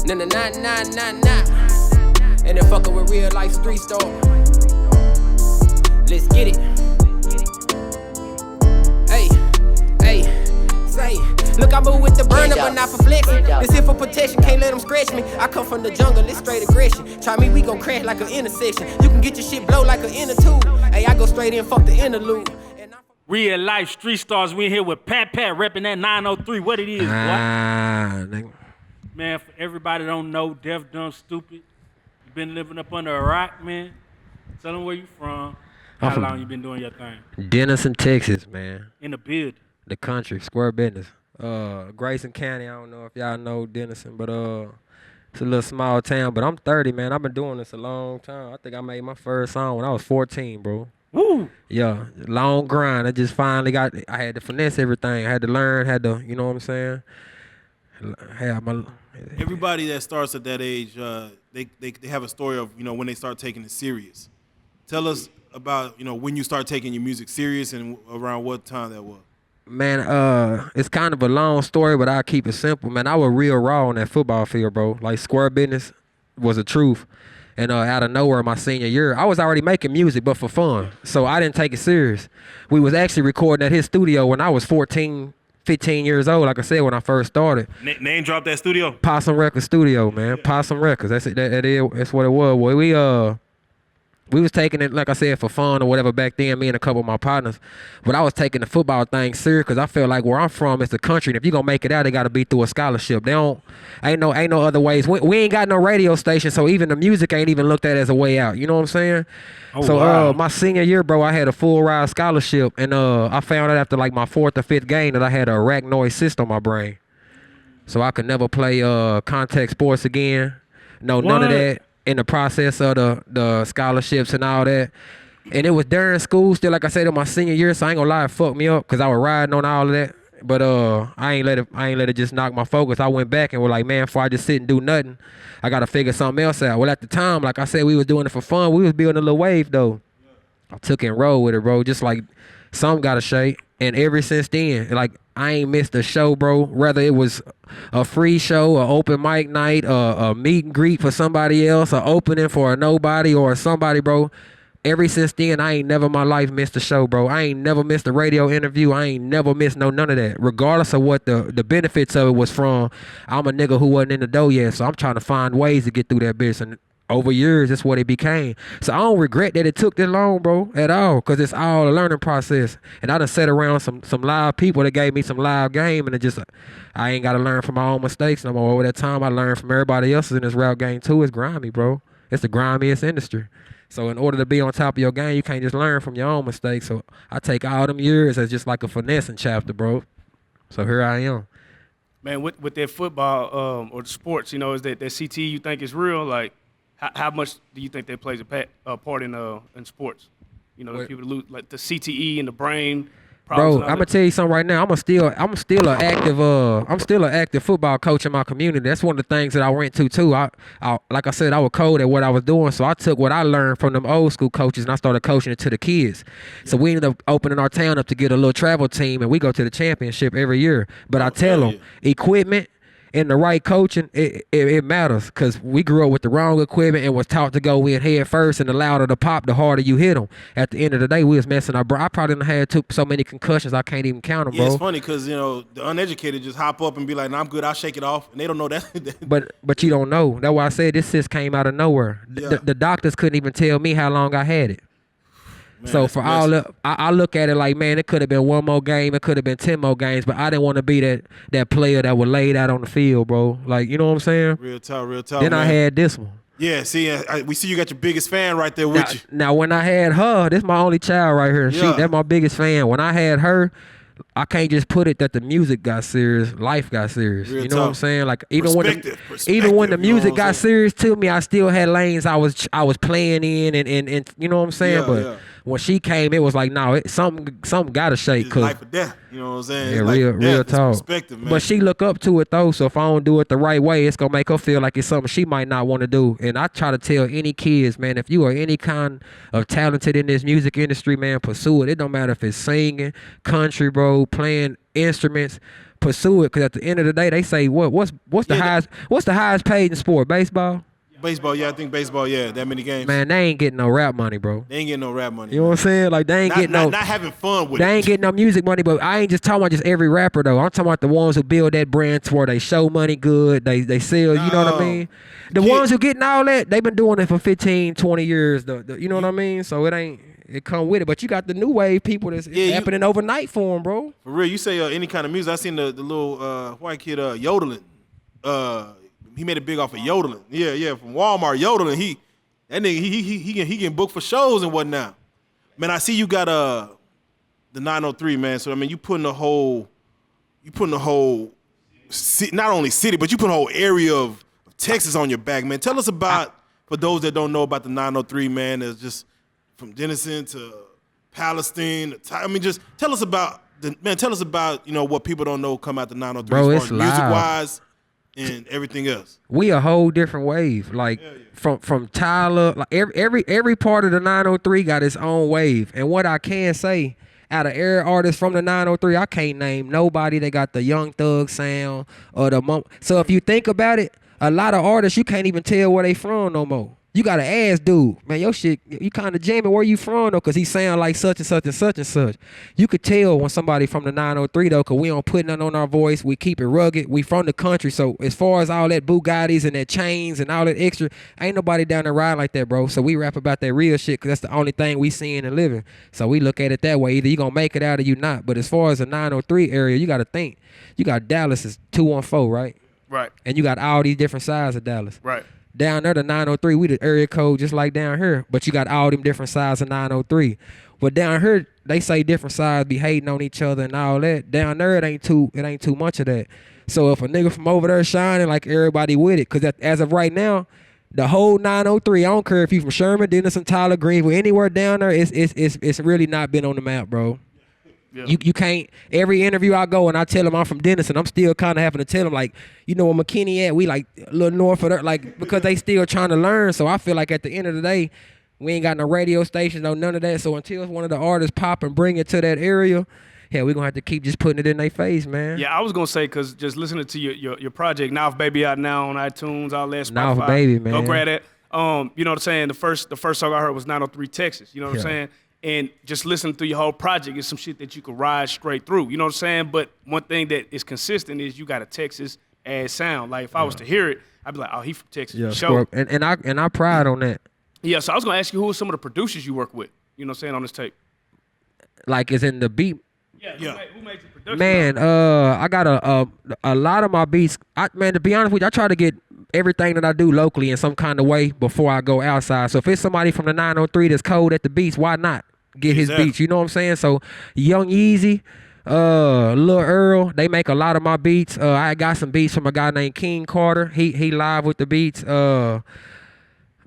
Nah. And then fuckin' with real life street star. Let's get it. Hey, say. Look, I move with the burner, but not for flexing. This here for protection, can't let them scratch me. I come from the jungle, it's straight aggression. Try me, we gon' crash like an intersection. You can get your shit blow like an inner tube. Hey, I go straight in, fuck the interlude. Real life street stars. We in here with Pat repping that 903. What it is, boy? Nigga. Man, for everybody that don't know, deaf, dumb, stupid, you been living up under a rock, man. Tell them where you from. How long you been doing your thing? Denison, Texas, man. In the build. The country, square business. Grayson County, I don't know if y'all know Denison, but it's a little small town. But I'm 30, man. I've been doing this a long time. I think I made my first song when I was 14, bro. Woo! Yeah, long grind. I just finally I had to finesse everything. I had to learn, you know what I'm saying? Everybody that starts at that age, they have a story of, when they start taking it serious. Tell us about, when you start taking your music serious and around what time that was. Man, it's kind of a long story, but I'll keep it simple. Man, I was real raw on that football field, bro. Like, square business was the truth. And out of nowhere, my senior year, I was already making music, but for fun. So I didn't take it serious. We was actually recording at his studio when I was 14, 15 years old, like I said, when I first started. Name drop that studio? Possum Records Studio, man. Possum Records. That's what it was. Well, we was taking it, like I said, for fun or whatever back then, me and a couple of my partners. But I was taking the football thing serious because I felt like where I'm from, it's the country. And if you're going to make it out, they got to be through a scholarship. Ain't no other ways. We ain't got no radio station, so even the music ain't even looked at as a way out. You know what I'm saying? Wow. My senior year, bro, I had a full ride scholarship. And I found out after like my 4th or 5th game that I had a arachnoid cyst on my brain. So I could never play contact sports again. None of that. In the process of the scholarships and all that. And it was during school still, like I said, in my senior year, so I ain't gonna lie, it fucked me up because I was riding on all of that. But I ain't let it just knock my focus. I went back and was like, man, before I just sit and do nothing, I gotta figure something else out. Well, at the time, like I said, we was doing it for fun. We was building a little wave though. I took and rolled with it, bro. Just like something gotta shake. And ever since then, like, I ain't missed a show, bro. Whether it was a free show, an open mic night, a meet and greet for somebody else, an opening for a nobody or somebody, bro. Ever since then, I ain't never in my life missed a show, bro. I ain't never missed a radio interview. I ain't never missed none of that. Regardless of what the benefits of it was from, I'm a nigga who wasn't in the dough yet, so I'm trying to find ways to get through that bitch. And over years, that's what it became. So I don't regret that it took this long, bro, at all, because it's all a learning process. And I done sat around some live people that gave me some live game, and I ain't got to learn from my own mistakes no more. Over that time, I learned from everybody else's in this rap game, too. It's grimy, bro. It's the grimiest industry. So in order to be on top of your game, you can't just learn from your own mistakes. So I take all them years as just like a finessing chapter, bro. So here I am. Man, with that football or the sports, is that CTE you think is real? Like, how much do you think that plays a part in sports? People lose like the CTE in the brain. Bro, I'm gonna tell you something right now. I'm still an active football coach in my community. That's one of the things that I went to too. I like I said, I was cold at what I was doing, so I took what I learned from them old school coaches and I started coaching it to the kids. So we ended up opening our town up to get a little travel team, and we go to the championship every year. But I tell them, equipment and the right coaching, it matters, because we grew up with the wrong equipment and was taught to go in head first, and the louder the pop, the harder you hit them. At the end of the day, we was messing up, bro. I probably done had so many concussions, I can't even count them, bro. Yeah, it's funny because, the uneducated just hop up and be like, nah, I'm good, I'll shake it off, and they don't know that. but you don't know. That's why I said this cyst came out of nowhere. The doctors couldn't even tell me how long I had it. Man, so for all I look at it like, man, it could have been one more game, it could have been 10 more games, but I didn't want to be that player that was laid out on the field, bro. Like, you know what I'm saying? Real talk. Then man. I had this one. Yeah, see, we see you got your biggest fan right there with you. Now, when I had her, this is my only child right here. Yeah. That's my biggest fan. When I had her, I can't just put it that the music got serious, life got serious. Real you know tough. what I'm saying? Like even when the music got serious to me, I still had lanes I was playing in and you know what I'm saying? But when she came, it was like, no, something gotta shake. It's life or death. You know what I'm saying? Yeah, it's real talk. Perspective, man. But she look up to it though, so if I don't do it the right way, it's gonna make her feel like it's something she might not want to do. And I try to tell any kids, man, if you are any kind of talented in this music industry, man, pursue it. It don't matter if it's singing, country, bro, playing instruments, pursue it, because at the end of the day, they say what's the highest paid in sport? Baseball. Baseball, yeah, I think baseball, yeah, that many games. Man, they ain't getting no rap money, bro. They ain't getting no rap money. You know what I'm saying? Like they ain't getting not having fun with it. They ain't getting no music money, but I ain't just talking about just every rapper though. I'm talking about the ones who build that brand to where they show money good, they sell, you know what I mean? The ones who getting all that, they been doing it for 15, 20 years, you know what I mean? So it come with it. But you got the new wave people that's happening overnight for them, bro. For real, you say any kind of music. I seen the little white kid yodeling. He made it big off of yodeling. Yeah, from Walmart yodeling. That nigga he getting booked for shows and whatnot. Man, I see you got the 903, man. So I mean, you putting the whole not only city, but you put a whole area of Texas on your back, man. Tell us about, for those that don't know about the 903, man. It's just from Denison to Palestine. I mean, just tell us about what people don't know come out the 903, bro. as It's far as music wise and everything else. We a whole different wave. Like from Tyler, like every part of the 903 got its own wave. And what I can say, out of every artist from the 903, I can't name nobody that got the Young Thug sound or the So if you think about it, a lot of artists you can't even tell where they from no more. You gotta ask, dude, man, your shit, you kind of jamming, where you from though? Cause he sound like such and such and such and such. You could tell when somebody from the 903 though, cause we don't put nothing on our voice. We keep it rugged. We from the country. So as far as all that Bugattis and that chains and all that extra, ain't nobody down there riding like that, bro. So we rap about that real shit, cause that's the only thing we seeing and living. So we look at it that way. Either you gonna make it out or you not. But as far as the 903 area, you gotta think. You got Dallas is 214, right? Right. And you got all these different sides of Dallas. Right. Down there, the 903, we the area code just like down here, but you got all them different sides of 903. But down here, they say different sides be hating on each other and all that. Down there, it ain't too much of that. So if a nigga from over there shining, like everybody with it, because as of right now, the whole 903, I don't care if you from Sherman, Denison, Tyler, Greenville, anywhere down there, it's really not been on the map, bro. Yeah. You can't, every interview I go and I tell them I'm from Denison, I'm still kind of having to tell them, like, you know where McKinney at? We like a little north of there, like, because they still trying to learn. So I feel like at the end of the day, we ain't got no radio stations, no none of that. So until one of the artists pop and bring it to that area, hell, we're going to have to keep just putting it in their face, man. Yeah, I was going to say, because just listening to your project, Nawf Baby out now on iTunes, all that, Spotify. Nawf Baby, man. Go grab that. You know what I'm saying? The first song I heard was 903 Texas. You know what I'm saying? And just listening through your whole project is some shit that you could ride straight through. You know what I'm saying? But one thing that is consistent is you got a Texas-ass sound. Like, if I was to hear it, I'd be like, oh, he from Texas. Yeah, sure. And I pride on that. Yeah, so I was going to ask you, who are some of the producers you work with, you know what I'm saying, on this tape? Like, is in the beat. Yeah. Who made the production? Man, I got a lot of my beats. Man, to be honest with you, I try to get everything that I do locally in some kind of way before I go outside. So if it's somebody from the 903 that's cold at the beats, why not get his beats? You know what I'm saying? So Young Yeezy, Lil Earl, they make a lot of my beats. I got some beats from a guy named King Carter. He live with the beats. Man,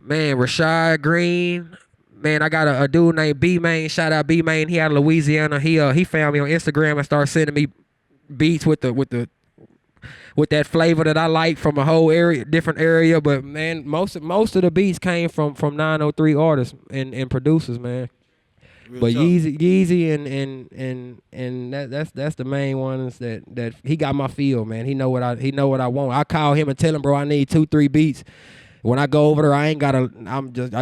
Rashad Green. Man, I got a dude named B-Main. Shout out B-Main. He out of Louisiana. He found me on Instagram and started sending me beats with that flavor that I like from a whole area, different area. But man, most of the beats came from 903 artists and producers, man. Real but tough. Yeezy and that's the main ones that he got my feel, man. He know what I want. I call him and tell him, bro, I need 2-3 beats. When I go over there, I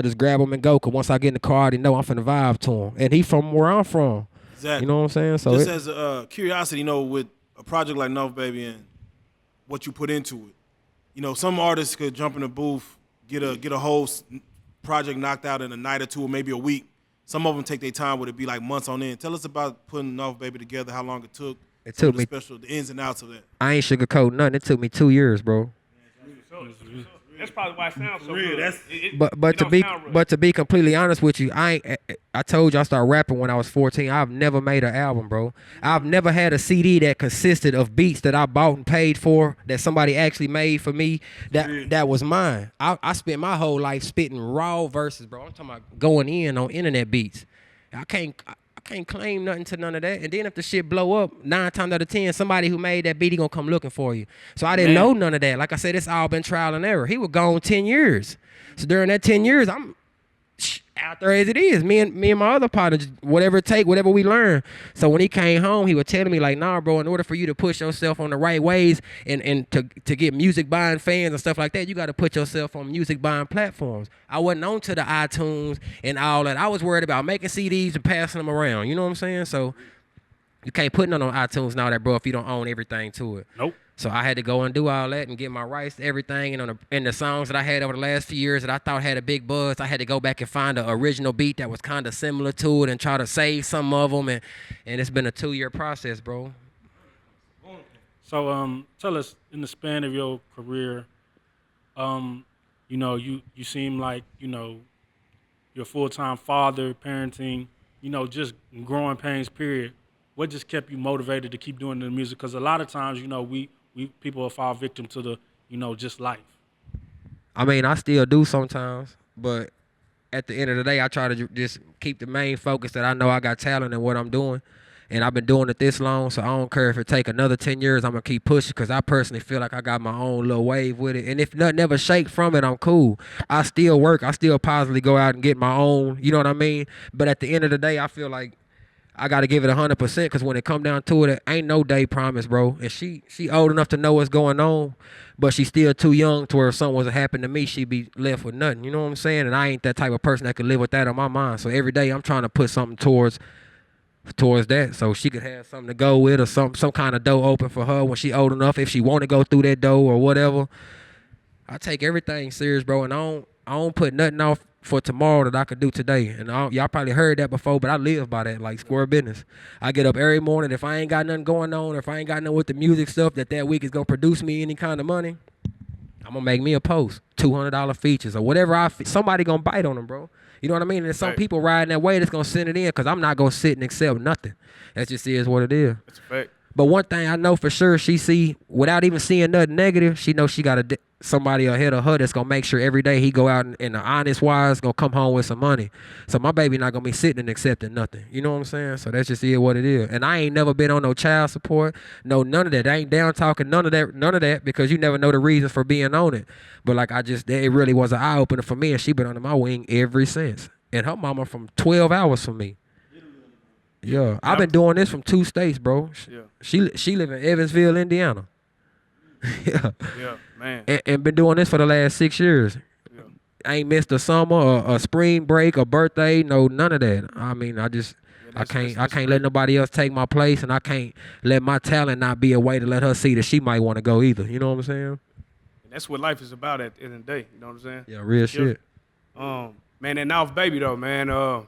just grab him and go. Cause once I get in the car, I already know I'm finna vibe to him, and he from where I'm from. Exactly. You know what I'm saying? So just as a curiosity, you know, with a project like Nawf Baby and what you put into it, you know, some artists could jump in the booth, get a whole project knocked out in a night or two, or maybe a week. Some of them take their time, would it be like months on end? Tell us about putting Nawf Baby together, how long it took. It took me the ins and outs of that. I ain't sugarcoating nothing. It took me 2 years, bro. That's probably why it sounds so real. good. But to be completely honest with you, I told you I started rapping when I was 14. I've never made an album, bro. I've never had a CD that consisted of beats that I bought and paid for, that somebody actually made for me, that was mine. I spent my whole life spitting raw verses, bro. I'm talking about going in on internet beats. I can't claim nothing to none of that. And then if the shit blow up, 9 times out of 10, somebody who made that beat, he gonna come looking for you. So I didn't know none of that. Like I said, it's all been trial and error. He was gone 10 years. So during that 10 years, I'm out there as it is. Me and my other partner, just whatever it take, whatever we learn. So when he came home, he was telling me like, nah, bro, in order for you to push yourself on the right ways and to get music buying fans and stuff like that, you got to put yourself on music buying platforms. I wasn't on to the iTunes and all that. I was worried about making CDs and passing them around. You know what I'm saying? So you can't put none on iTunes and all that, bro, if you don't own everything to it. Nope. So I had to go and do all that and get my rights to everything. And and the songs that I had over the last few years that I thought had a big buzz, I had to go back and find an original beat that was kind of similar to it and try to save some of them. And it's been a 2-year process, bro. So tell us, in the span of your career, you know, you seem like, you know, you're a full-time father, parenting, you know, just growing pains, period. What just kept you motivated to keep doing the music? Because a lot of times, you know, we people will fall victim to the, you know, just life. I mean, I still do sometimes, but at the end of the day, I try to just keep the main focus that I know I got talent in what I'm doing. And I've been doing it this long, so I don't care if it take another 10 years, I'm going to keep pushing because I personally feel like I got my own little wave with it. And if nothing ever shake from it, I'm cool. I still work. I still positively go out and get my own, you know what I mean? But at the end of the day, I feel like I got to give it 100% because when it come down to it, ain't no day promise, bro. And she old enough to know what's going on, but she's still too young to where if something was to happen to me, she'd be left with nothing. You know what I'm saying? And I ain't that type of person that could live with that on my mind. So every day I'm trying to put something towards that so she could have something to go with or some kind of door open for her when she old enough if she want to go through that door or whatever. I take everything serious, bro, and I don't put nothing off for tomorrow that I could do today. And y'all probably heard that before, but I live by that, like square business. I get up every morning. If I ain't got nothing going on, if I ain't got nothing with the music stuff that week is going to produce me any kind of money, I'm going to make me a post, $200 features or whatever. Somebody going to bite on them, bro. You know what I mean? And there's some people riding that way that's going to send it in because I'm not going to sit and accept nothing. That just is what it is. That's a fact. But one thing I know for sure, she see, without even seeing nothing negative, she knows she got somebody ahead of her that's going to make sure every day he go out and in the honest wise going to come home with some money. So my baby not going to be sitting and accepting nothing. You know what I'm saying? So that's just what it is. And I ain't never been on no child support. No, none of that. I ain't down talking none of that because you never know the reasons for being on it. But like it really was an eye-opener for me, and she been under my wing ever since. And her mama from 12 hours from me. Yeah, I've been doing this from 2 states, bro. Yeah. She live in Evansville, Indiana. Yeah. Yeah, man. And been doing this for the last 6 years. Yeah. I ain't missed a summer, or a spring break, a birthday, no, none of that. I mean, I can't let nobody else take my place, and I can't let my talent not be a way to let her see that she might want to go either. You know what I'm saying? And that's what life is about at the end of the day. You know what I'm saying? Yeah, real shit. Man, that Nawf Baby though, man.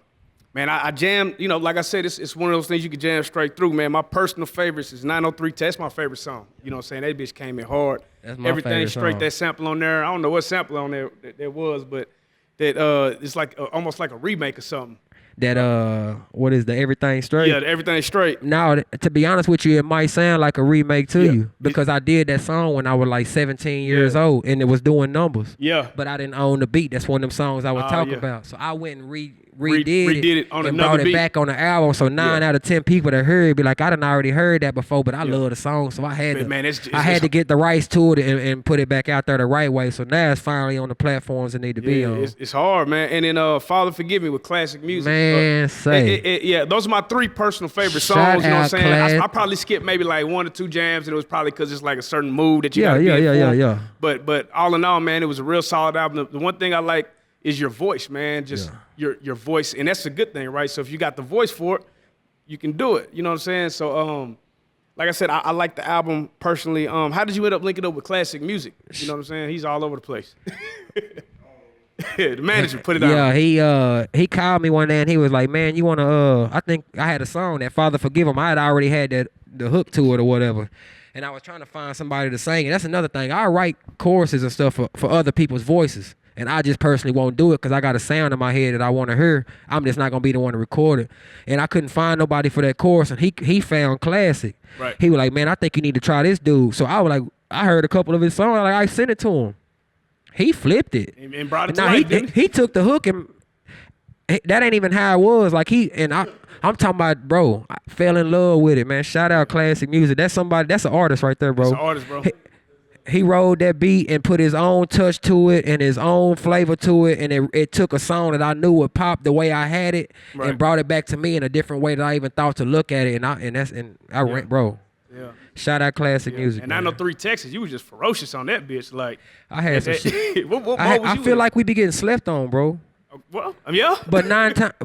Man, I jammed, you know, like I said, it's one of those things you can jam straight through, man. My personal favorites is 903 That's my favorite song. You know what I'm saying? That bitch came in hard. That's my Everything favorite straight, song. that sample on there. I don't know what sample on there that was, but that it's like almost like a remake or something. That, what is the Everything Straight? Yeah, everything straight. Now, to be honest with you, it might sound like a remake to you because I did that song when I was like 17 years old and it was doing numbers. Yeah. But I didn't own the beat. That's one of them songs I was talking about. So I went and redid it on and another brought it beat. back on the album. So 9 out of 10 people that heard it be like, I done already heard that before, but I love the song. So I had to get the rights to it and put it back out there the right way. So now it's finally on the platforms it need to be on. It's hard, man. And then Father Forgive Me with classic music. Man, yeah, those are my 3 personal favorite Shout songs. You know what I'm out, saying? Class. I probably skipped maybe like 1 or 2 jams, and it was probably because it's like a certain mood that you got to be in for. Yeah. But all in all, man, it was a real solid album. The one thing I like is your voice, man. Just your voice, and that's a good thing, right? So if you got the voice for it, you can do it. You know what I'm saying? So like I said, I like the album personally. How did you end up linking up with classic music? You know what I'm saying? He's all over the place. The manager put it out. Yeah, he called me one day and he was like, man, you want to, I think I had a song that Father Forgive Him. I had already had the hook to it or whatever. And I was trying to find somebody to sing. And that's another thing. I write choruses and stuff for other people's voices. And I just personally won't do it because I got a sound in my head that I want to hear. I'm just not going to be the one to record it. And I couldn't find nobody for that chorus. And he found Classic. Right. He was like, man, I think you need to try this dude. So I was like, I heard a couple of his songs. I sent it to him. He flipped it. And brought it to life, didn't he took the hook and that ain't even how it was. Like I'm talking about, bro, I fell in love with it, man. Shout out Classic Music. That's an artist right there, bro. It's an artist, bro. he rolled that beat and put his own touch to it and his own flavor to it, and it took a song that I knew would pop the way I had it and brought it back to me in a different way that I even thought to look at it, and I went, bro. Yeah. Shout out classic music. And 903 Texas, you was just ferocious on that bitch. Like I had some shit. I feel like we be getting slept on, bro. Well, yeah. But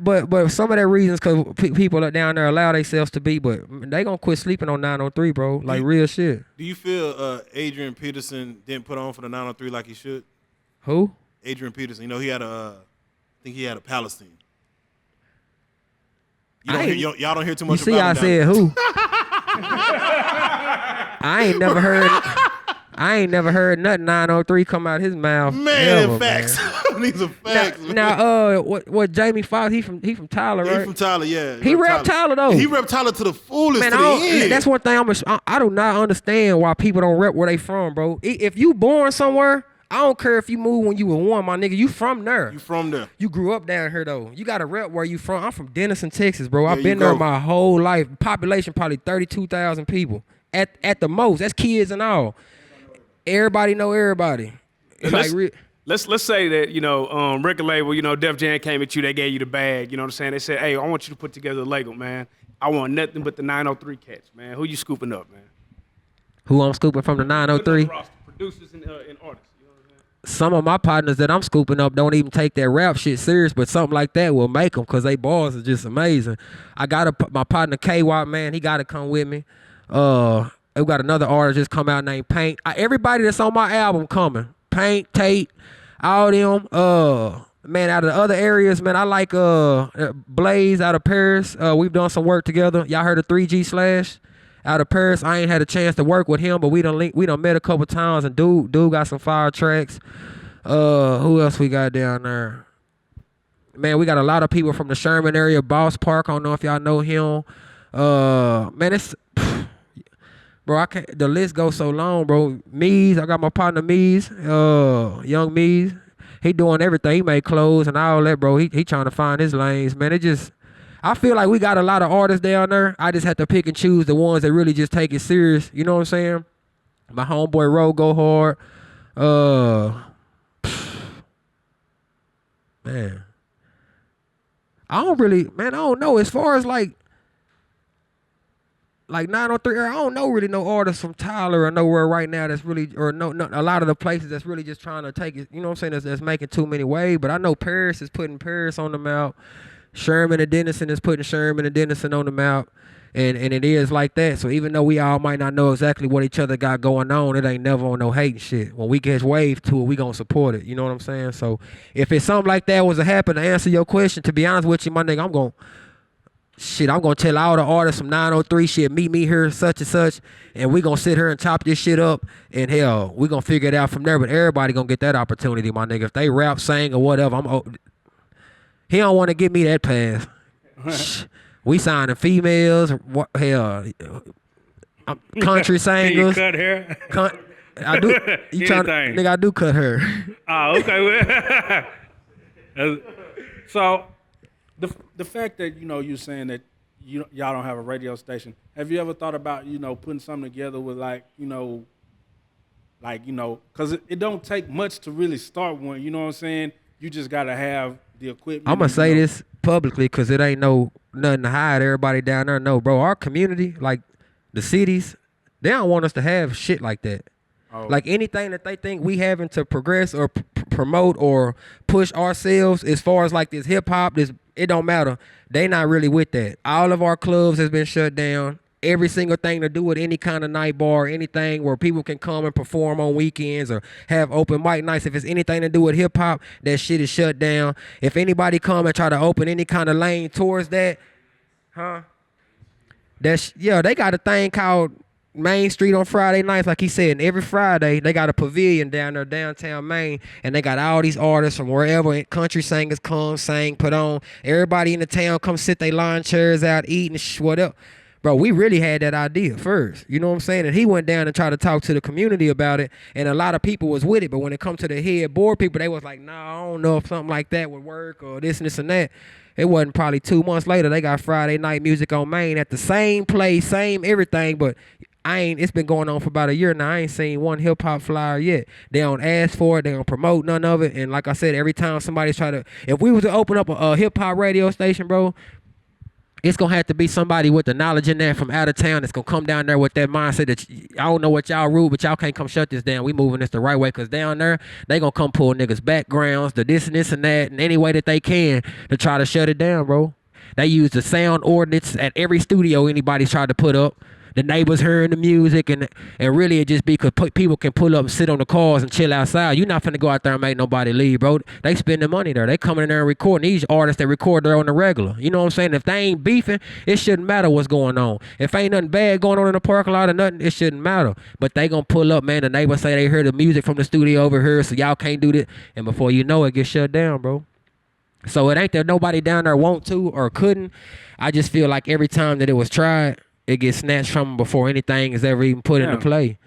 but some of that reasons because people are down there allow themselves to be, but they gonna quit sleeping on 903, bro. Like real shit. Do you feel Adrian Peterson didn't put on for the 903 like he should? Who? Adrian Peterson. You know he had I think he had a Palestine. Y'all don't hear too much. You see, about I said who? I ain't never heard nothing 903 come out his mouth. Man, ever, facts. Man. These are facts. Now, what Jamie Foxx? He from Tyler, right? He from Tyler, yeah. He rep Tyler though. He rep Tyler to the fullest. Man, to the end. That's one thing I do not understand why people don't rep where they from, bro. If you born somewhere, I don't care if you moved when you were 1, my nigga. You from there. You from there. You grew up down here though. You got to rep where you from. I'm from Denison, Texas, bro. I've been there my whole life. Population probably 32,000 people at the most. That's kids and all. Everybody know everybody. Let's say that, record label, Def Jam came at you, they gave you the bag, you know what I'm saying? They said, hey, I want you to put together a label, man. I want nothing but the 903 cats, man. Who you scooping up, man? Who I'm scooping from the 903? Producers and artists, you know what I'm saying? Some of my partners that I'm scooping up don't even take that rap shit serious, but something like that will make them because they bars are just amazing. I got my partner K-Watt, man, he got to come with me. We got another artist just come out named Paint. Everybody that's on my album coming. Paint, Tate, all them. Man, out of the other areas, man, I like Blaze out of Paris. We've done some work together. Y'all heard of 3G Slash out of Paris? I ain't had a chance to work with him, but we done met a couple times, and dude got some fire tracks. Who else we got down there? Man, we got a lot of people from the Sherman area, Boss Park. I don't know if y'all know him. Man, it's... Bro, the list goes so long, bro. Mees, I got my partner Mees, Young Mees. He doing everything. He make clothes and all that, bro. He trying to find his lanes, man. I feel like we got a lot of artists down there. I just have to pick and choose the ones that really just take it serious. You know what I'm saying? My homeboy Ro go hard. Man. I don't know. As far as like 903, I don't know really no artists from Tyler or nowhere right now that's really, or no a lot of the places that's really just trying to take it, you know what I'm saying, that's making too many waves. But I know Paris is putting Paris on the map. Sherman and Denison is putting Sherman and Denison on the map. And it is like that. So even though we all might not know exactly what each other got going on, it ain't never on no hating shit. When we get wave to it, we gonna support it. You know what I'm saying? So if it's something like that was to happen, to answer your question, to be honest with you, my nigga, I'm gonna tell all the artists from 903 shit, meet me here, such and such, and we gonna sit here and chop this shit up, and hell, we gonna figure it out from there. But everybody gonna get that opportunity, my nigga. If they rap, sing, or whatever, he don't want to give me that pass. We signing females, country singers. Can you cut hair? I do. Nigga, I do cut her. Oh, okay. So, the fact that you're saying that y'all don't have a radio station. Have you ever thought about putting something together with because it don't take much to really start one. You know what I'm saying? You just gotta have the equipment. I'm gonna say this publicly because it ain't nothing to hide. Everybody down there know, bro. Our community, like the cities, they don't want us to have shit like that. Oh. Like anything that they think we having to progress or promote or push ourselves as far as like this hip hop, it don't matter. They not really with that. All of our clubs has been shut down. Every single thing to do with any kind of night bar, anything where people can come and perform on weekends or have open mic nights. If it's anything to do with hip hop, that shit is shut down. If anybody come and try to open any kind of lane towards that, they got a thing called Main Street on Friday nights, like he said. And every Friday, they got a pavilion down there, downtown Maine, and they got all these artists from wherever, country singers come, sing, put on. Everybody in the town come sit their lawn chairs out, eating and whatever. Bro, we really had that idea first. You know what I'm saying? And he went down and tried to talk to the community about it, and a lot of people was with it. But when it come to the head board people, they was like, nah, I don't know if something like that would work or this and this and that. It wasn't probably 2 months later, they got Friday night music on Main at the same place, same everything, but It's been going on for about a year now. I ain't seen one hip hop flyer yet. They don't ask for it. They don't promote none of it. And like I said, every time somebody's if we was to open up a hip hop radio station, bro, it's going to have to be somebody with the knowledge in there from out of town that's going to come down there with that mindset that I don't know what y'all rule, but y'all can't come shut this down. We moving this the right way, because down there, they going to come pull niggas' backgrounds, the this and that, and any way that they can to try to shut it down, bro. They use the sound ordinance at every studio anybody's tried to put up. The neighbors hearing the music, and really it just be because people can pull up and sit on the cars and chill outside. You're not finna go out there and make nobody leave, bro. They spending money there. They coming in there and recording. These artists that record there on the regular. You know what I'm saying? If they ain't beefing, it shouldn't matter what's going on. If ain't nothing bad going on in the parking lot or nothing, it shouldn't matter. But they gonna pull up, man. The neighbors say they heard the music from the studio over here, so y'all can't do this. And before you know it, get shut down, bro. So it ain't that nobody down there want to or couldn't. I just feel like every time that it was tried, it gets snatched from them before anything is ever even put into play.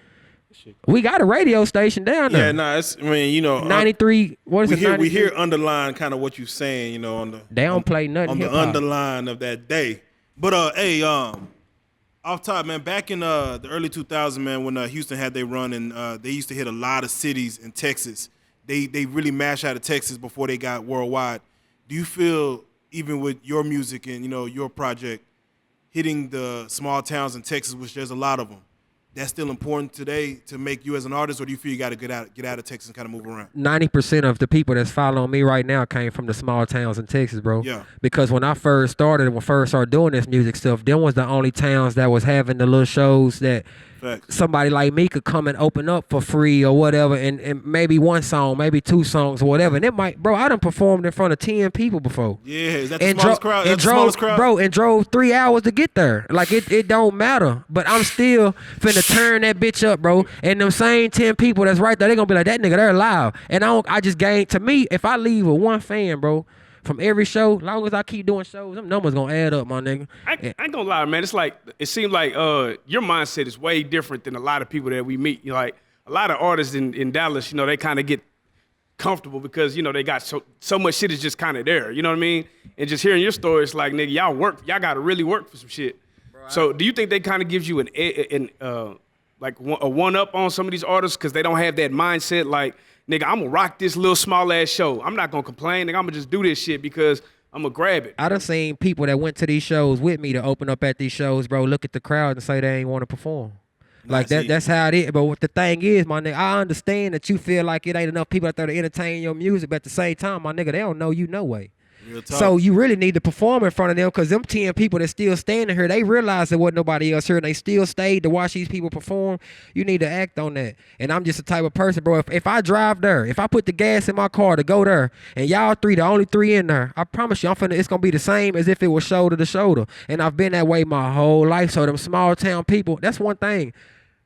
We got a radio station down there. Yeah, nah, it's, I mean, you know, 93. What is it? We hear underline kind of what you're saying, you know, on the they don't play nothing on the underline of that day. But hey, off top, man, back in the early 2000s, man, when Houston had their run and they used to hit a lot of cities in Texas. They really mashed out of Texas before they got worldwide. Do you feel, even with your music and, you know, your project, hitting the small towns in Texas, which there's a lot of them, that's still important today to make you as an artist, or do you feel you got to get out of Texas and kind of move around? 90% of the people that's following me right now came from the small towns in Texas, bro. Yeah. Because when I first started doing this music stuff, them was the only towns that was having the little shows that somebody like me could come and open up for free or whatever, and maybe one song, maybe two songs or whatever. And it might, bro, I done performed in front of 10 people before. Yeah, is that the smallest crowd? That's the smallest crowd? Bro, and drove 3 hours to get there. Like, it don't matter. But I'm still finna turn that bitch up, bro. And them same 10 people that's right there, they gonna be like, that nigga, they're live. And I just gained, to me, if I leave with one fan, bro, from every show, as long as I keep doing shows, them numbers gonna add up, my nigga. I ain't gonna lie, man. It's like, it seems like your mindset is way different than a lot of people that we meet. You know, like, a lot of artists in Dallas, you know, they kind of get comfortable because, you know, they got so much shit is just kind of there. You know what I mean? And just hearing your story, it's like, nigga, y'all gotta really work for some shit. Bro, so do you think they kind of gives you like a one up on some of these artists because they don't have that mindset like, nigga, I'm gonna rock this little small ass show. I'm not gonna complain, nigga. I'm gonna just do this shit because I'm gonna grab it. I done seen people that went to these shows with me to open up at these shows, bro, look at the crowd and say they ain't want to perform. Like, that's how it is. But what the thing is, my nigga, I understand that you feel like it ain't enough people out there to entertain your music, but at the same time, my nigga, they don't know you no way. So you really need to perform in front of them, because them 10 people that still standing here, they realize there wasn't nobody else here and they still stayed to watch these people perform. You need to act on that. And I'm just the type of person, bro, if I drive there, if I put the gas in my car to go there, and y'all three, the only three in there, I promise you, it's going to be the same as if it was shoulder to shoulder. And I've been that way my whole life. So them small town people, that's one thing.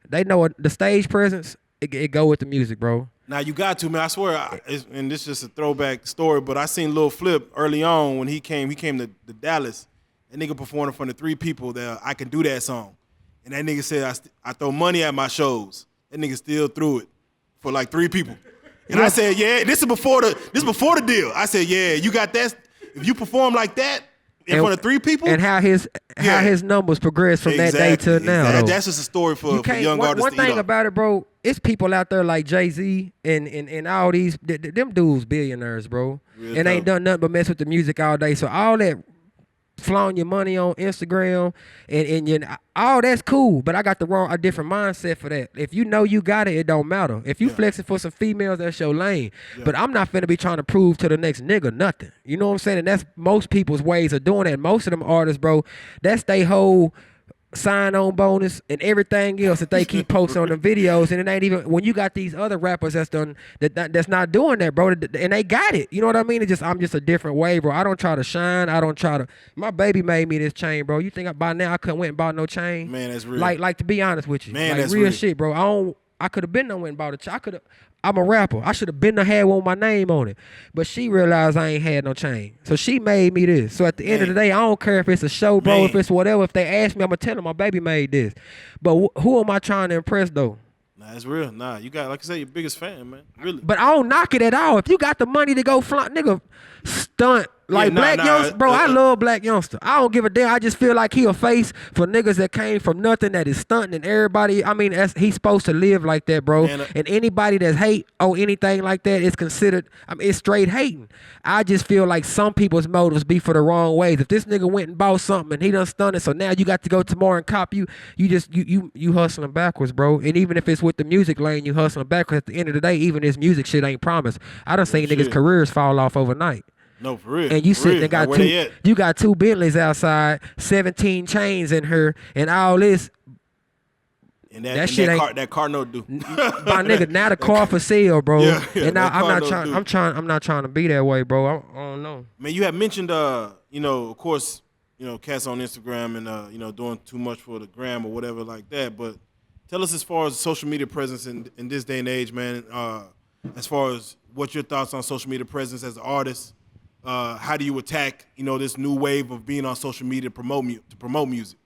They know the stage presence, it go with the music, bro. Now, you got to, man. I swear, and this is just a throwback story, but I seen Lil Flip early on when he came to Dallas. That nigga performed in front of 3 people that I can do that song. And that nigga said, I throw money at my shows. That nigga still threw it for like 3 people. And I said, yeah, this is before the deal. I said, yeah, you got that. If you perform like that in front of 3 people. And how his numbers progress from that day to now. Exactly. That's just a story for young artists one to eat thing up. about it, bro, it's people out there like Jay-Z and all these, them dudes billionaires, bro. Real and dope. ain't done nothing but mess with the music all day. So all that flaunting your money on Instagram and all that's cool, but I got a different mindset for that. If you know you got it, it don't matter. If you flexing for some females, that's your lane. Yeah. But I'm not finna be trying to prove to the next nigga nothing. You know what I'm saying? And that's most people's ways of doing that. Most of them artists, bro, that's they whole sign-on bonus and everything else that they keep posting on the videos, and it ain't even when you got these other rappers that's not doing that, bro, and they got it. You know what I mean? I'm just a different way, bro. I don't try to shine. My baby made me this chain, bro. You think by now I couldn't went and bought no chain? Man, that's real. Like to be honest with you, man, like that's real real shit, bro. I could have been no went and bought a chain. I'm a rapper. I should have been the had one with my name on it. But she realized I ain't had no chain. So she made me this. So at the end of the day, I don't care if it's a show, bro, if it's whatever. If they ask me, I'm going to tell them my baby made this. But who am I trying to impress, though? Nah, that's real. Nah, you got, like I said, your biggest fan, man. Really. But I don't knock it at all. If you got the money to go flaunt, nigga, stunt Like Black Youngster, bro, I love Black Youngster. I don't give a damn. I just feel like he a face for niggas that came from nothing, that is stunting and everybody. I mean, he's supposed to live like that, bro. Man, and anybody that's hate on anything like that is considered, I mean, it's straight hating. I just feel like some people's motives be for the wrong ways. If this nigga went and bought something and he done stunted, so now you got to go tomorrow and cop you hustling backwards, bro. And even if it's with the music lane, you hustling backwards. At the end of the day, even this music shit ain't promised. I done seen niggas' careers fall off overnight. No, for real. And you sit there got like, you got 2 Bentleys outside, 17 chains in her, and all this. And that shit ain't that car no do. My nigga, now the car for sale, bro. Yeah, and now I'm not trying to be that way, bro. I don't know. Man, you have mentioned of course, cats on Instagram and doing too much for the gram or whatever like that. But tell us as far as social media presence in this day and age, man, as far as what's your thoughts on social media presence as an artist? How do you attack, this new wave of being on social media to promote music?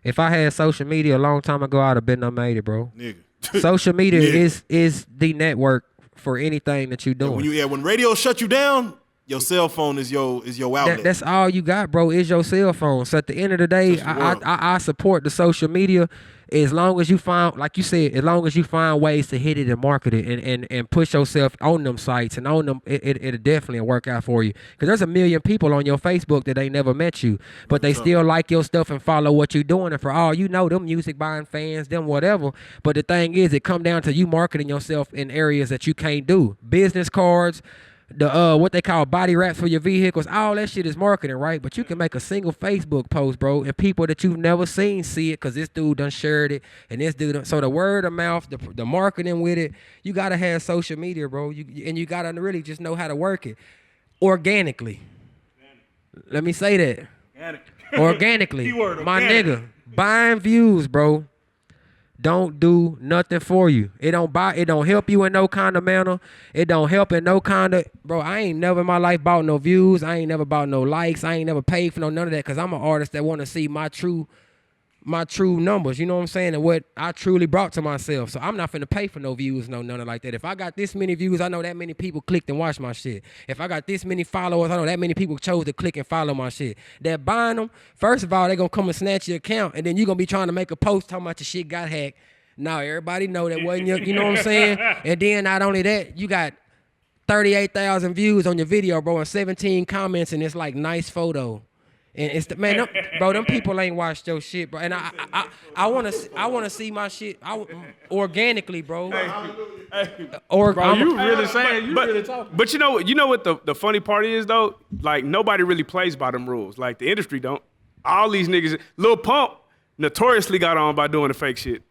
If I had social media a long time ago, I'd have been done made it, bro. Nigga. Social media is the network for anything that you doing. When radio shut you down, your cell phone is your outlet. That's all you got, bro, is your cell phone. So at the end of the day, I support the social media as long as you find, like you said, as long as you find ways to hit it and market it and push yourself on them sites and on them, it'll definitely work out for you. Because there's a million people on your Facebook that ain't never met you, but they still like your stuff and follow what you're doing. And for all you know, them music buying fans, them whatever. But the thing is, it come down to you marketing yourself in areas that you can't do. Business cards, the what they call body wraps for your vehicles, all that shit is marketing, right? But you can make a single Facebook post, bro, and people that you've never seen see it because this dude done shared it, and this dude so the word of mouth, the marketing with it, you gotta have social media, bro. You gotta really just know how to work it organically. Let me say that. Organically. My nigga, buying views, bro, don't do nothing for you. It don't help you in no kind of manner. It don't help in no kind of, bro, I ain't never in my life bought no views. I ain't never bought no likes. I ain't never paid for none of that because I'm an artist that want to see my true numbers, you know what I'm saying, and what I truly brought to myself. So I'm not finna pay for no views, none of like that. If I got this many views, I know that many people clicked and watched my shit. If I got this many followers, I know that many people chose to click and follow my shit. That buying them, first of all, they gonna come and snatch your account, and then you gonna be trying to make a post talking about your shit got hacked. Now everybody know that wasn't your, you know what I'm saying? And then not only that, you got 38,000 views on your video, bro, and 17 comments, and it's like nice photo. And it's the man, them people ain't watched your shit, bro. And I wanna see my shit organically, bro. Bro, you really saying? You really talking? But you know what the funny part is though? Like nobody really plays by them rules. Like the industry don't. All these niggas, Lil Pump notoriously got on by doing the fake shit.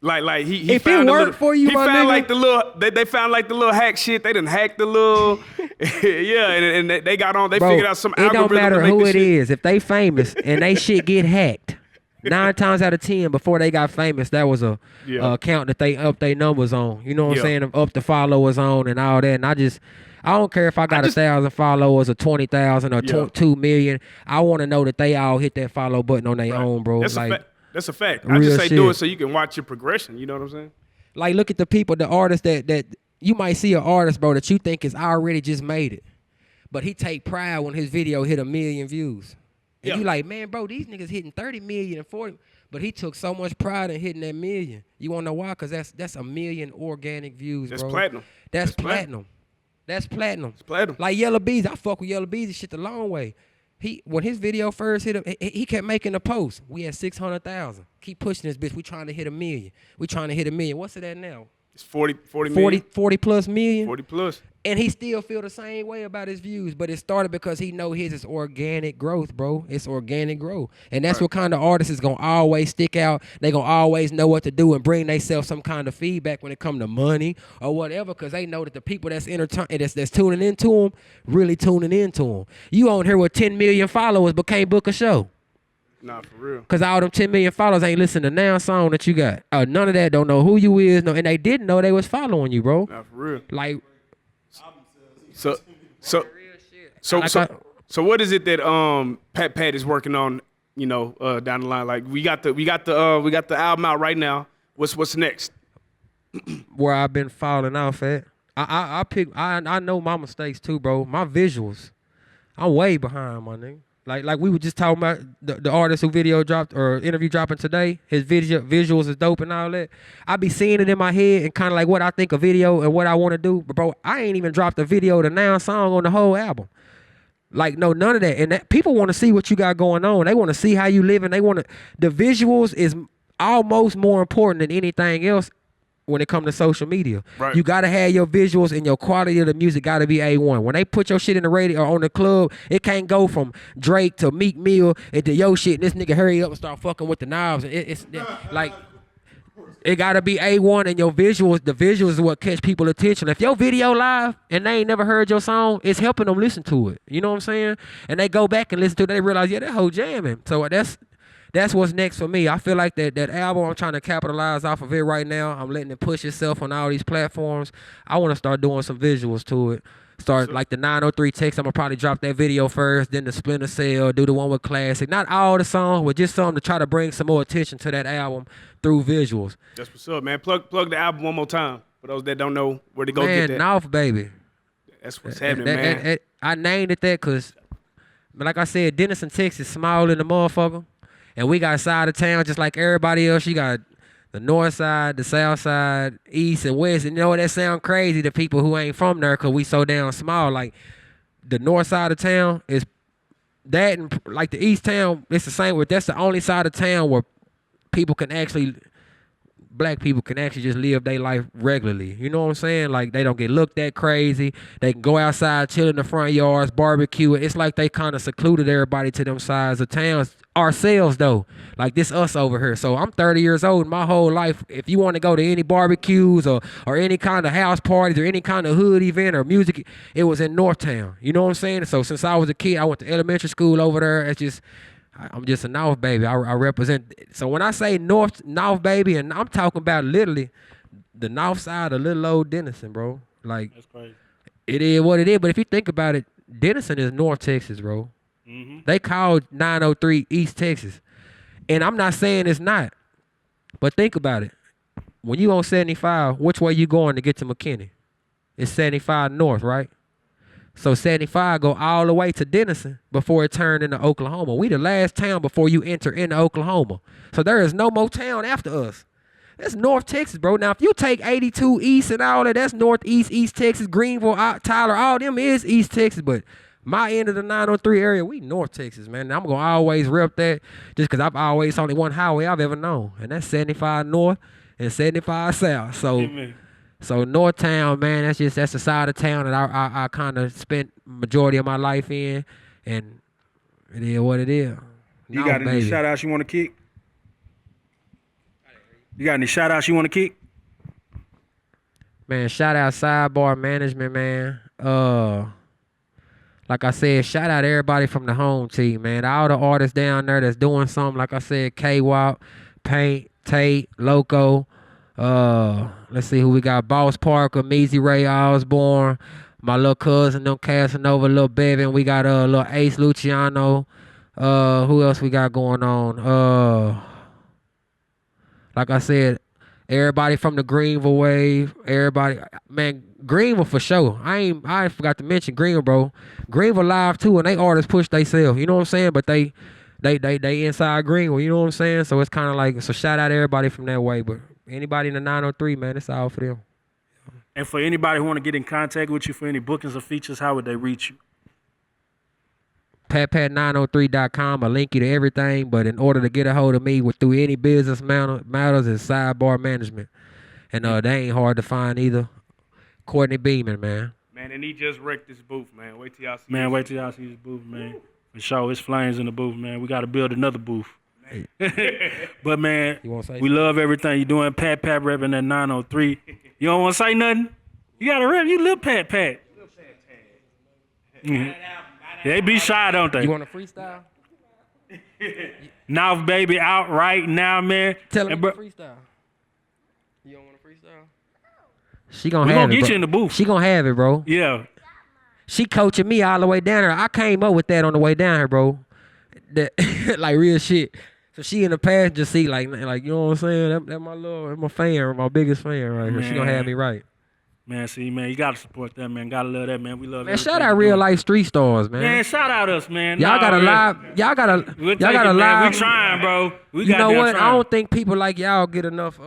Like he if found it worked for you, he my found nigga. like the little they found like the little hack shit. They done hacked the little and they got on. They Bro, figured out some it algorithm don't matter to make who the it shit. is. If they famous and they shit get hacked, 9 times out of 10 before they got famous, that was a account that they up their numbers on. You know what I'm saying? Up the followers on and all that. And I don't care if I got 1,000 followers or 20,000 or 2 million. I want to know that they all hit that follow button on their own, bro. That's a fact. I just say do it so you can watch your progression. You know what I'm saying? Like, look at the people, the artists that you might see an artist, bro, that you think is already just made it. But he take pride when his video hit 1 million views. And you like, man, bro, these niggas hitting 30 million and 40. But he took so much pride in hitting that million. You want to know why? Because that's 1 million organic views, bro. That's platinum. That's platinum. That's platinum. It's platinum. Like Yellow Bees, I fuck with Yellow Bees shit the long way. When his video first hit him, he kept making a post. We had 600,000. Keep pushing this bitch. We trying to hit 1 million. We trying to hit 1 million. What's it at now? It's 40 million. 40 plus million. 40 plus. And he still feel the same way about his views, but it started because he know his is organic growth, bro. It's organic growth. And that's what kind of artist is going to always stick out. They going to always know what to do and bring themselves some kind of feedback when it come to money or whatever, because they know that the people that's that's tuning into them really tuning into them. You on here with 10 million followers but can't book a show. Nah, for real. Because all them 10 million followers ain't listening to now song that you got. None of that, don't know who you is, no, and they didn't know they was following you, bro. Nah, for real. Like, So what is it that Pat is working on, down the line? Like we got the album out right now. What's next? Where I've been falling off at. I know my mistakes too, bro. My visuals. I'm way behind, my nigga. Like we were just talking about the artist who video dropped or interview dropping today. His visuals is dope and all that. I be seeing it in my head and kind of like what I think a video and what I want to do. But bro, I ain't even dropped a video to now song on the whole album. Like no, none of that. And that, people want to see what you got going on. They want to see how you living. They want to. The visuals is almost more important than anything else when it comes to social media. Right. You gotta have your visuals and your quality of the music gotta be A1. When they put your shit in the radio or on the club, it can't go from Drake to Meek Mill into your shit. And this nigga hurry up and start fucking with the knobs. It's like it gotta be A1 and your visuals. The visuals is what catch people attention. If your video live and they ain't never heard your song, it's helping them listen to it. You know what I'm saying? And they go back and listen to it. They realize, yeah, that whole jamming. So that's what's next for me. I feel like that album, I'm trying to capitalize off of it right now. I'm letting it push itself on all these platforms. I want to start doing some visuals to it. Start like the 903 text. I'm going to probably drop that video first, then the Splinter Cell, do the one with Classic. Not all the songs, but just some to try to bring some more attention to that album through visuals. That's what's up, man. Plug the album one more time for those that don't know where to go Man, get that. Nawf Baby. That's what's happening, man. I named it that because, like I said, Denison, Texas, small in the motherfucker. And we got side of town just like everybody else. You got the north side, the south side, east and west. And you know that sound crazy to people who ain't from there because we so damn small. Like the north side of town is that, and like the east town, it's the same. That's the only side of town where people can actually, black people can actually just live their life regularly. You know what I'm saying? Like they don't get looked at crazy. They can go outside, chill in the front yards, barbecue. It's like they kind of secluded everybody to them sides of towns. Ourselves though, like this us over here. So I'm 30 years old. My whole life, if you want to go to any barbecues or any kind of house parties or any kind of hood event or music, it was in Northtown. You know what I'm saying? So since I was a kid, I went to elementary school over there. I'm just a Nawf Baby. I represent. So when I say Nawf Baby, and I'm talking about literally the north side of little old Denison, bro. Like That's crazy. it is what it is. But if you think about it, Denison is North Texas, bro. Mm-hmm. They called 903 East Texas. And I'm not saying it's not. But think about it. When you on 75, which way you going to get to McKinney? It's 75 north, right? So 75 go all the way to Denison before it turned into Oklahoma. We the last town before you enter into Oklahoma. So there is no more town after us. That's North Texas, bro. Now, if you take 82 East and all that, that's Northeast, East Texas, Greenville, Tyler, all them is East Texas. But my end of the 903 area, we North Texas, man. And I'm going to always rep that just because I've always only one highway I've ever known. And that's 75 North and 75 South. So, Amen. so Northtown, man, that's the side of town that I kind of spent majority of my life in. And it is what it is. You got any shout outs you want to kick? You got any shout outs you want to kick? Man, shout out Sidebar Management, man. Like I said, shout out everybody from the home team, man. All the artists down there that's doing something. Like I said, K-Wop, Paint, Tate, Loco. Let's see who we got. Boss Parker, Meezy Ray Osborne, my little cousin, them Casanova, Lil Bevin. We got little Ace Luciano. Who else we got going on? Like I said, everybody from the Greenville wave. Everybody, man, Greenville for sure. I forgot to mention Greenville, bro. Greenville live too, and they artists push themselves. You know what I'm saying? But they inside Greenville. You know what I'm saying? So it's kind of like, so shout out everybody from that way. But anybody in the 903, man, it's all for them. And for anybody who want to get in contact with you for any bookings or features, how would they reach you? PatPat903.com. I link you to everything, but in order to get a hold of me through any business matters is Sidebar Management. And they ain't hard to find either. Courtney Beeman, man. Man, and he just wrecked this booth, man. Wait till y'all see Man, this. wait till y'all see this booth, man. For sure, it's flames in the booth, man. We got to build another booth. But, man, You wanna say we something? love everything you're doing. Pat repping that 903. You don't want to say nothing? You got to rep. You little Pat. Mm-hmm. They be shy, don't they? You want to freestyle? Nawf Baby out right now, man. Tell him And to bro- freestyle. You don't want to freestyle? She gonna We have gonna it, get bro. you in the booth. She gonna have it, bro. Yeah. She coaching me all the way down here. I came up with that on the way down here, bro. That like real shit. So she in the passenger seat, like you know what I'm saying? That my fan, my biggest fan right here. She gonna have me right. Man, see, man, you gotta support that, man. Gotta love that, man. We love. Man, shout out Real Life Street Stars, man. Man, shout out us, man. Y'all got a man. live. Y'all got a. We'll y'all take got it, a man. live. We trying, bro. We You know goddamn what? trying. I don't think people like y'all get enough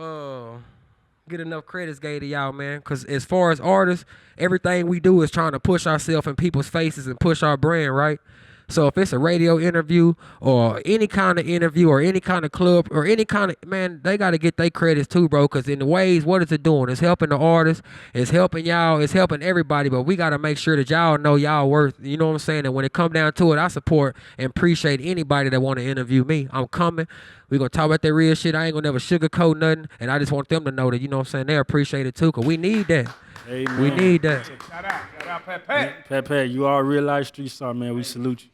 credits gave to y'all, man. Cause as far as artists, everything we do is trying to push ourselves in people's faces and push our brand, right? So if it's a radio interview or any kind of interview or any kind of club or any kind of, man, they got to get their credits too, bro. Because in the ways, what is it doing? It's helping the artists. It's helping y'all. It's helping everybody. But we got to make sure that y'all know y'all worth, you know what I'm saying? And when it come down to it, I support and appreciate anybody that want to interview me. I'm coming. We going to talk about that real shit. I ain't going to never sugarcoat nothing. And I just want them to know that, you know what I'm saying, they appreciate it too. Because we need that. Amen. We need that. Shout out, Pat. Pat, you are a real life street star, man. We salute you.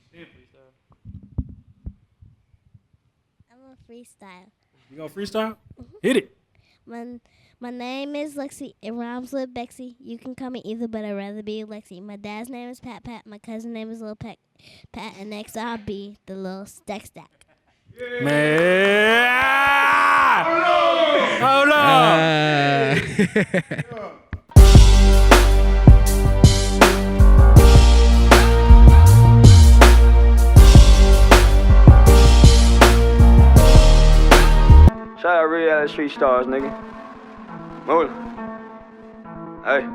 I'm a freestyle. You gonna freestyle? Hit it. My name is Lexi. It rhymes with Bexy. You can call me either, but I'd rather be Lexi. My dad's name is Pat. My cousin's name is Lil Pat. And next I'll be the Lil Stack. Yeah. Man. Hold on. Shout out Reallyfe Street Stars, nigga. Move. Hey.